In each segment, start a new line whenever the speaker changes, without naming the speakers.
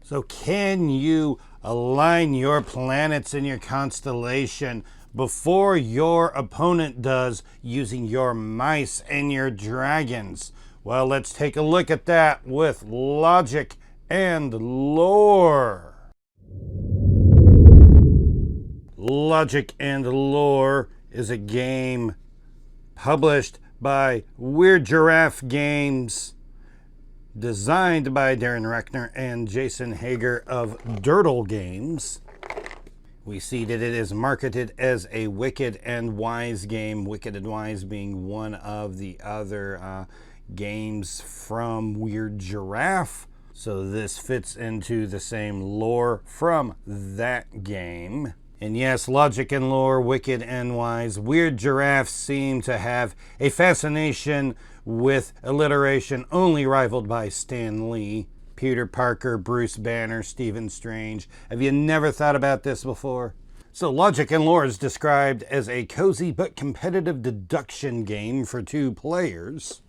So can you align your planets in your constellation before your opponent does using your mice and your dragons? Well, let's take a look at that with logic and lore. Logic and Lore is a game published by Weird Giraffe Games, designed by Darren Reckner and Jason Hager of Durdle Games. We see that it is marketed as a Wicked and Wise game, Wicked and Wise being one of the other games from Weird Giraffe. So this fits into the same lore from that game. And yes, Logic and Lore, Wicked and Wise, Weird Giraffe seem to have a fascination with alliteration only rivaled by Stan Lee, Peter Parker, Bruce Banner, Stephen Strange. Have you never thought about this before? So Logic and Lore is described as a cozy but competitive deduction game for 2 players.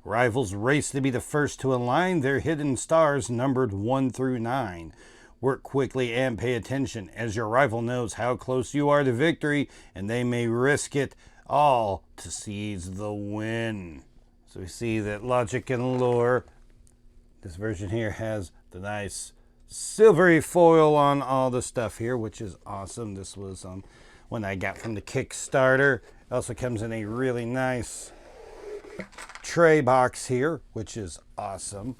Rivals race to be the first to align their hidden stars numbered 1 through 9. Work quickly and pay attention, as your rival knows how close you are to victory, and they may risk it all to seize the win. So we see that Logic and Lore, this version here has the nice silvery foil on all the stuff here, which is awesome. This was one I got from the Kickstarter. It also comes in a really nice tray box here, which is awesome.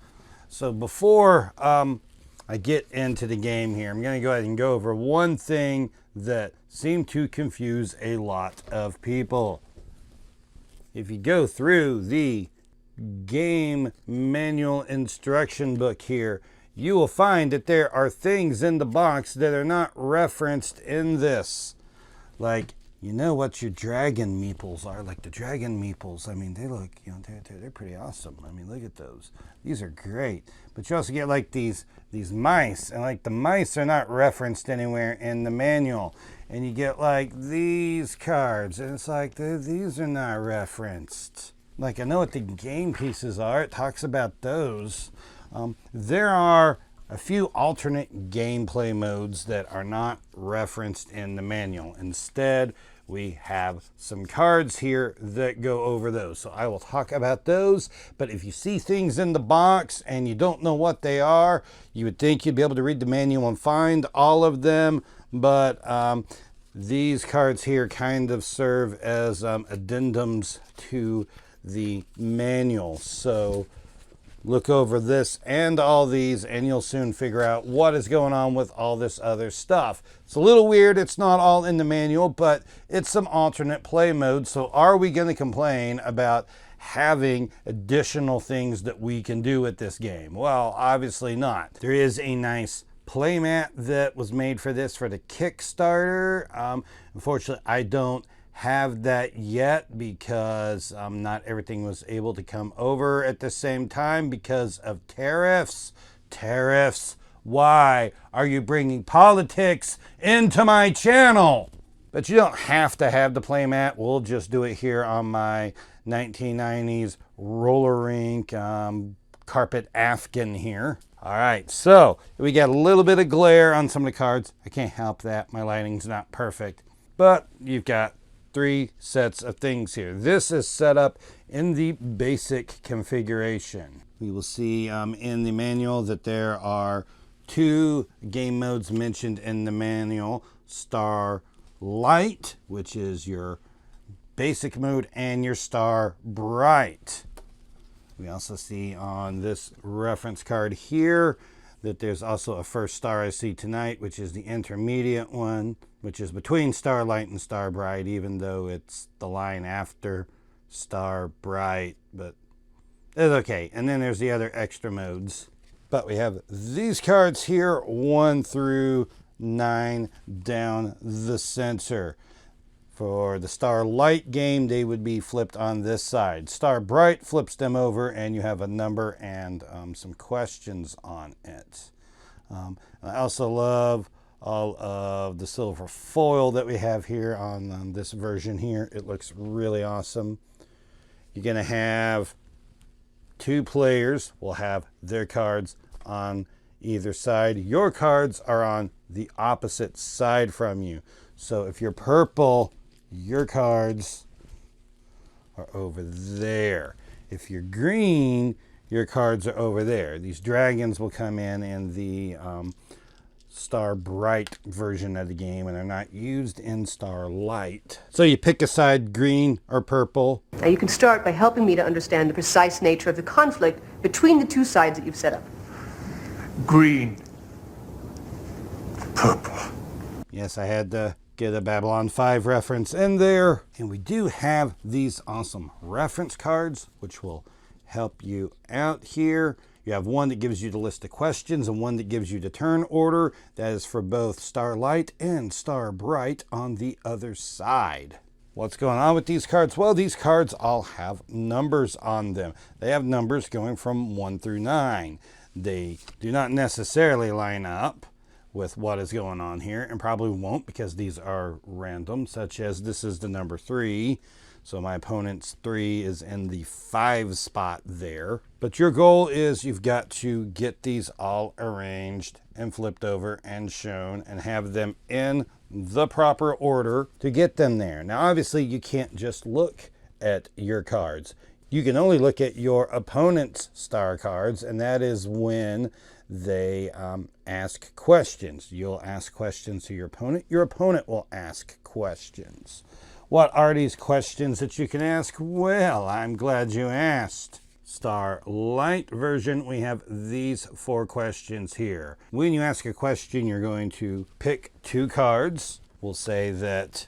So before I get into the game here, I'm going to go ahead and go over one thing that seemed to confuse a lot of people. If you go through the game manual instruction book here, you will find that there are things in the box that are not referenced in this. Like, you know what your dragon meeples are? Like the dragon meeples, I mean, they look, you know, they're pretty awesome. I mean, look at those. These are great. But you also get like these mice, and like the mice are not referenced anywhere in the manual. And you get like these cards, and it's like, these are not referenced. Like, I know what the game pieces are. It talks about those. There are a few alternate gameplay modes that are not referenced in the manual. Instead, we have some cards here that go over those. So I will talk about those, but if you see things in the box and you don't know what they are, you would think you'd be able to read the manual and find all of them, but these cards here kind of serve as addendums to the manual. So look over this and all these, and you'll soon figure out what is going on with all this other stuff. It's a little weird. It's not all in the manual, but it's some alternate play modes. So are we going to complain about having additional things that we can do with this game? Well, obviously not. There is a nice playmat that was made for this for the Kickstarter. Unfortunately, I don't have that yet because not everything was able to come over at the same time because of tariffs. Tariffs. Why are you bringing politics into my channel? But you don't have to have the playmat. We'll just do it here on my 1990s roller rink carpet Afghan here. All right, so we got a little bit of glare on some of the cards. I can't help that. My lighting's not perfect. But you've got 3 sets of things here. This is set up in the basic configuration. We will see in the manual that there are 2 game modes mentioned in the manual. Starlight, which is your basic mode, and your Star Bright. We also see on this reference card here that there's also a first star I see tonight, which is the intermediate one, which is between Starlight and Star Bright, even though it's the line after Star Bright, but it's okay. And then there's the other extra modes. But we have these cards here, 1 through 9 down the center. For the Starlight game, they would be flipped on this side. Star Bright flips them over, and you have a number and some questions on it. I also love all of the silver foil that we have here on this version here. It looks really awesome. You're going to have 2 players will have their cards on either side. Your cards are on the opposite side from you. So if you're purple, your cards are over there. If you're green, your cards are over there. These dragons will come in the Star Bright version of the game, and they're not used in Starlight. So you pick a side, green or purple.
Now you can start by helping me to understand the precise nature of the conflict between the two sides that you've set up.
Green. Purple.
Yes, I had to get a Babylon 5 reference in there. And we do have these awesome reference cards, which will help you out here. You have one that gives you the list of questions and one that gives you the turn order. That is for both Starlight and Star Bright on the other side. What's going on with these cards? Well, these cards all have numbers on them. They have numbers going from 1 through 9. They do not necessarily line up with what is going on here, and probably won't because these are random, such as this is the number 3. So my opponent's 3 is in the 5 spot there. But your goal is you've got to get these all arranged and flipped over and shown and have them in the proper order to get them there. Now, obviously, you can't just look at your cards. You can only look at your opponent's star cards, and that is when they ask questions. You'll ask questions to your opponent. Your opponent will ask questions. What are these questions that you can ask? Well, I'm glad you asked. Starlight version, we have these 4 questions here. When you ask a question, you're going to pick 2 cards. We'll say that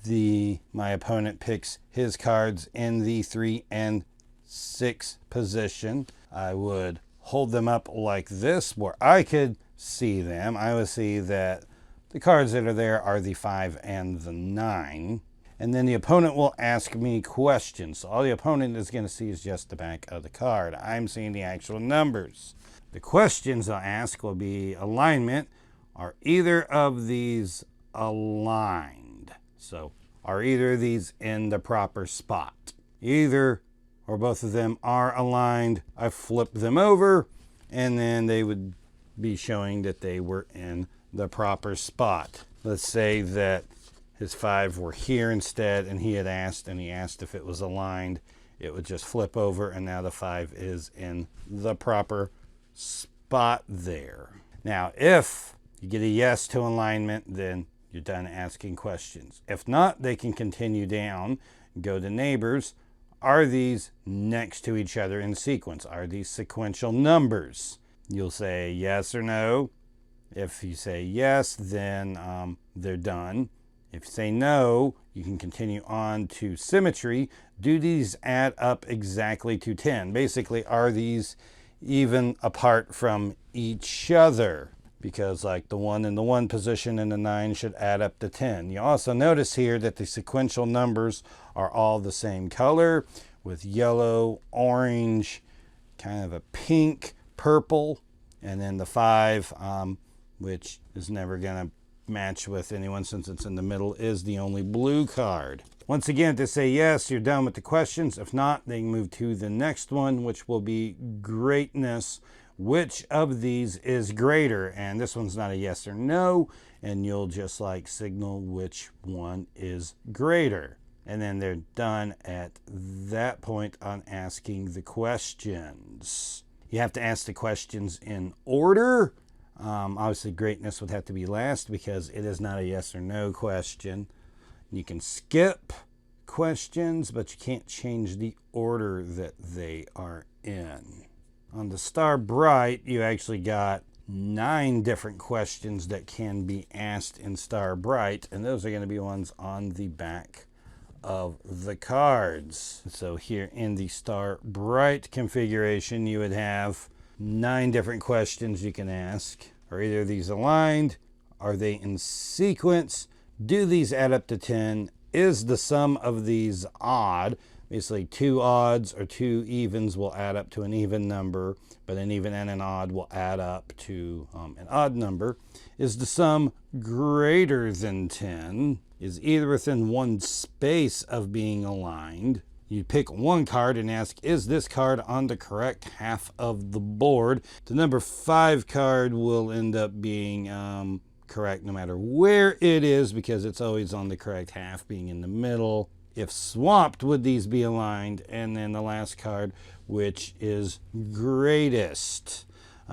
my opponent picks his cards in the 3 and 6 position. I would hold them up like this where I could see them. I would see that the cards that are there are the 5 and the 9. And then the opponent will ask me questions. So all the opponent is going to see is just the back of the card. I'm seeing the actual numbers. The questions I'll ask will be alignment. Are either of these aligned? So are either of these in the proper spot? Either or both of them are aligned. I flip them over, and then they would be showing that they were in the proper spot. Let's say that his 5 were here instead, and he asked if it was aligned. It would just flip over, and now the 5 is in the proper spot there. Now, if you get a yes to alignment, then you're done asking questions. If not, they can continue down, go to neighbors. Are these next to each other in sequence? Are these sequential numbers? You'll say yes or no. If you say yes, then they're done. If you say no, you can continue on to symmetry. Do these add up exactly to 10? Basically, are these even apart from each other? Because like the 1 in the 1 position and the 9 should add up to 10. You also notice here that the sequential numbers are all the same color with yellow, orange, kind of a pink, purple, and then the 5, which is never going to match with anyone since it's in the middle, is the only blue card. Once again, if they say yes, you're done with the questions. If not, they can move to the next one, which will be greatness. Which of these is greater? And this one's not a yes or no, and you'll just like signal which one is greater. And then they're done at that point on asking the questions. You have to ask the questions in order. Obviously, greatness would have to be last because it is not a yes or no question. You can skip questions, but you can't change the order that they are in. On the Star Bright, you actually got 9 different questions that can be asked in Star Bright, and those are going to be ones on the back of the cards. So here in the Star Bright configuration, you would have 9 different questions you can ask. Are either of these aligned? Are they in sequence? Do these add up to 10? Is the sum of these odd? Basically, 2 odds or 2 evens will add up to an even number, but an even and an odd will add up to an odd number. Is the sum greater than 10? Is either within one space of being aligned? You pick one card and ask, is this card on the correct half of the board? The number 5 card will end up being correct no matter where it is, because it's always on the correct half, being in the middle. If swapped, would these be aligned? And then the last card, which is greatest.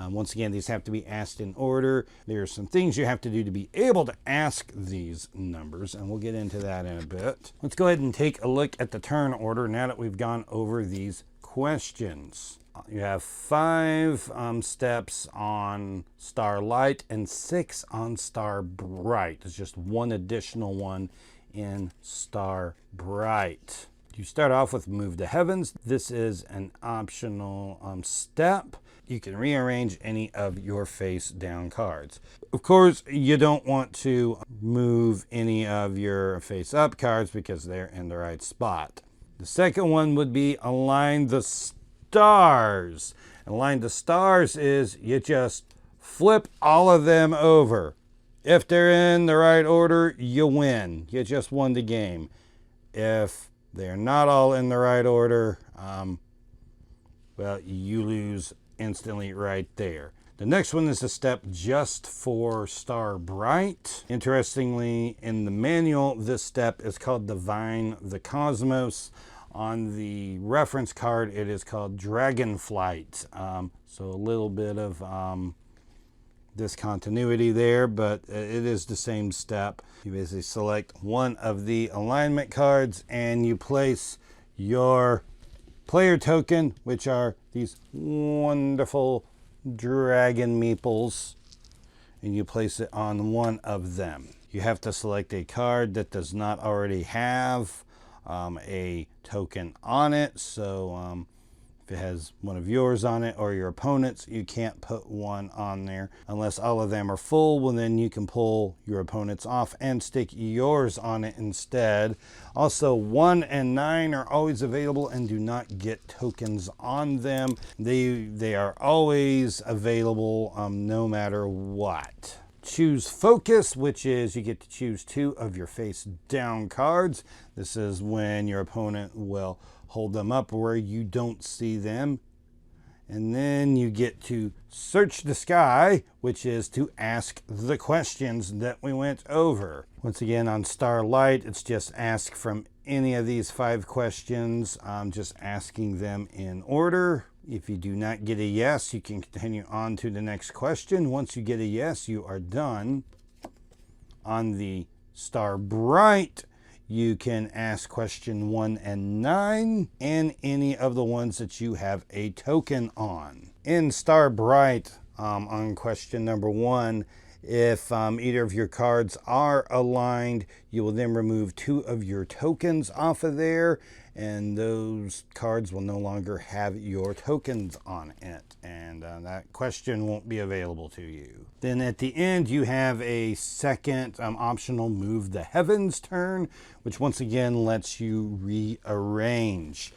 Once again, these have to be asked in order. There are some things you have to do to be able to ask these numbers, and we'll get into that in a bit. Let's go ahead and take a look at the turn order now that we've gone over these questions. You have 5 steps on Starlight and 6 on Star Bright. There's just one additional one in Star Bright. You start off with Move the Heavens. This is an optional step. You can rearrange any of your face down cards. Of course, you don't want to move any of your face up cards because they're in the right spot. The second one would be Align the Stars. Align the Stars is you just flip all of them over. If they're in the right order, you win. You just won the game. If they're not all in the right order, well, you lose instantly right there. The next one is a step just for Star Bright. Interestingly, in the manual, this step is called Divine the Cosmos. On the reference card, it is called Dragonflight. So a little bit of discontinuity there, but it is the same step. You basically select one of the alignment cards and you place your player token, which are these wonderful dragon meeples, and you place it on one of them. You have to select a card that does not already have a token on it. So if it has one of yours on it or your opponent's, you can't put one on there unless all of them are full. Well, then you can pull your opponent's off and stick yours on it instead. Also, 1 and 9 are always available and do not get tokens on them. They are always available no matter what. Choose Focus, which is you get to choose 2 of your face down cards. This is when your opponent will hold them up where you don't see them. And then you get to Search the Sky, which is to ask the questions that we went over. Once again, on Starlight, it's just ask from any of these 5 questions. I'm just asking them in order. If you do not get a yes, you can continue on to the next question. Once you get a yes, you are done. On the Star Bright, you can ask question 1 and 9 and any of the ones that you have a token on. In Star Bright, on question number 1, if either of your cards are aligned, you will then remove 2 of your tokens off of there, and those cards will no longer have your tokens on it, and that question won't be available to you. Then at the end, you have a second optional Move the Heavens turn, which once again lets you rearrange.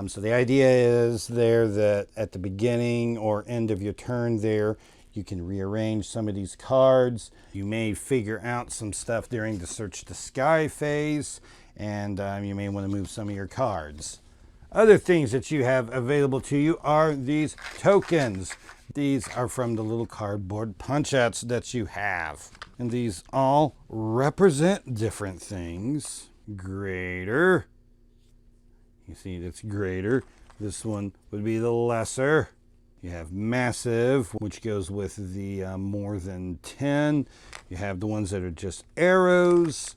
So the idea is there that at the beginning or end of your turn there, you can rearrange some of these cards. You may figure out some stuff during the Search the Sky phase, and you may want to move some of your cards. Other things that you have available to you are these tokens. These are from the little cardboard punch-outs that you have. And these all represent different things. Greater. You see that's greater. This one would be the lesser. You have massive, which goes with the more than 10. You have the ones that are just arrows.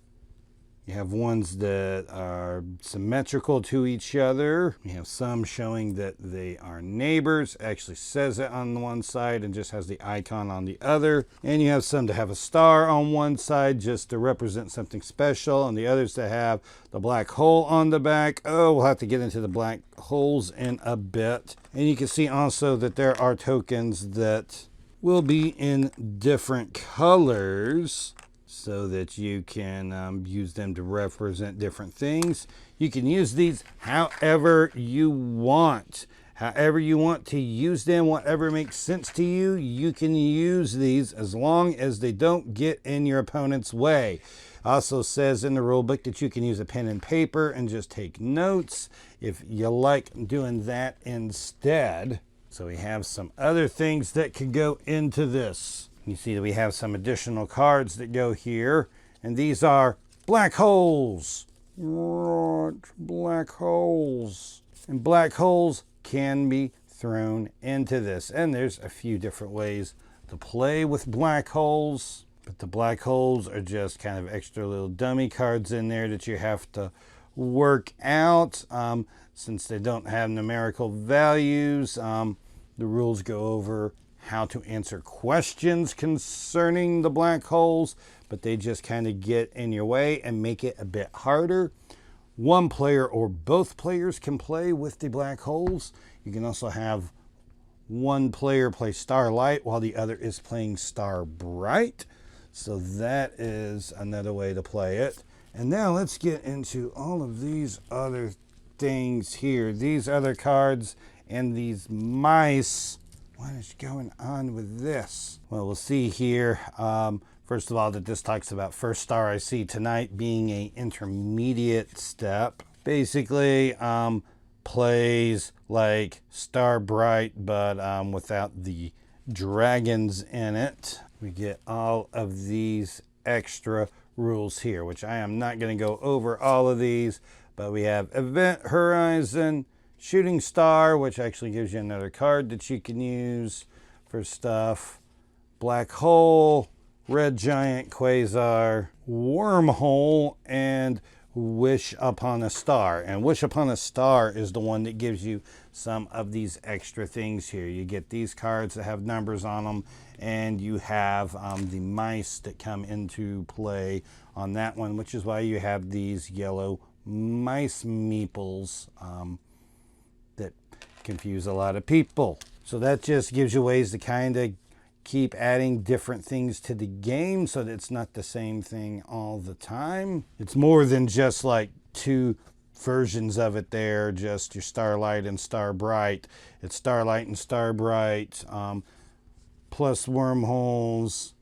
You have ones that are symmetrical to each other. You have some showing that they are neighbors. It actually says it on the one side and just has the icon on the other. And you have some that have a star on one side just to represent something special, and the others that have the black hole on the back. Oh, we'll have to get into the black holes in a bit. And you can see also that there are tokens that will be in different colors, so that you can use them to represent different things. You can use these however you want. However you want to use them, whatever makes sense to you, you can use these as long as they don't get in your opponent's way. Also says in the rule book that you can use a pen and paper and just take notes. if you like doing that instead. So we have some other things that could go into this. You see that we have some additional cards that go here, and these are black holes. What? Black holes. And black holes can be thrown into this, and there's a few different ways to play with black holes, but the black holes are just kind of extra little dummy cards in there that you have to work out. Since they don't have numerical values, the rules go over how to answer questions concerning the black holes, but they just kind of get in your way and make it a bit harder. One player or both players can play with the black holes. You can also have one player play Starlight while the other is playing Star Bright. So that is another way to play it. And now let's get into all of these other things here. These other cards and these mice. What is going on with this? Well, we'll see here. First of all, that this talks about first star I see tonight being a intermediate step. Basically, plays like Star Bright, but without the dragons in it. We get all of these extra rules here, which I am not going to go over all of these, but we have Event Horizon, Shooting Star, which actually gives you another card that you can use for stuff, Black Hole, Red Giant Quasar, Wormhole, and Wish Upon a Star. And Wish Upon a Star is the one that gives you some of these extra things here. You get these cards that have numbers on them, and you have the mice that come into play on that one, which is why you have these yellow mice meeples that confuse a lot of people. So that just gives you ways to kind of keep adding different things to the game so that it's not the same thing all the time. It's more than just like two versions of it there, just your Starlight and Star Bright. It's Starlight and Star Bright, plus wormholes,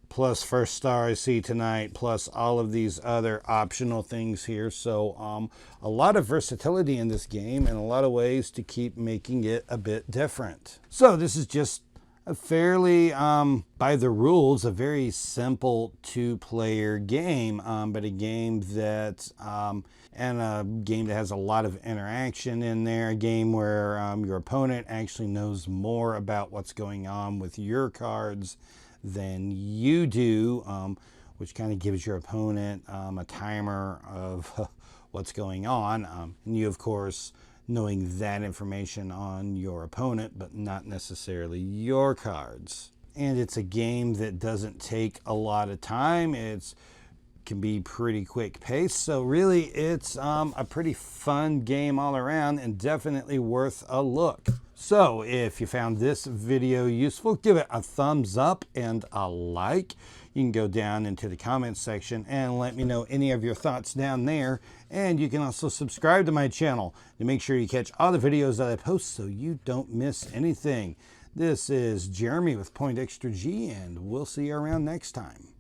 plus first star I see tonight, plus all of these other optional things here. So a lot of versatility in this game and a lot of ways to keep making it a bit different. So this is just a fairly, by the rules, a very simple two-player game, but a game that, and a game that has a lot of interaction in there, a game where your opponent actually knows more about what's going on with your cards than you do, which kind of gives your opponent a timer of what's going on. And you, of course, knowing that information on your opponent, but not necessarily your cards. And it's a game that doesn't take a lot of time. It can be pretty quick paced. So really, it's a pretty fun game all around and definitely worth a look. So if you found this video useful, give it a thumbs up and a like. You can go down into the comments section and let me know any of your thoughts down there. And you can also subscribe to my channel to make sure you catch all the videos that I post so you don't miss anything. This is Jeremy with Point Extra G, and we'll see you around next time.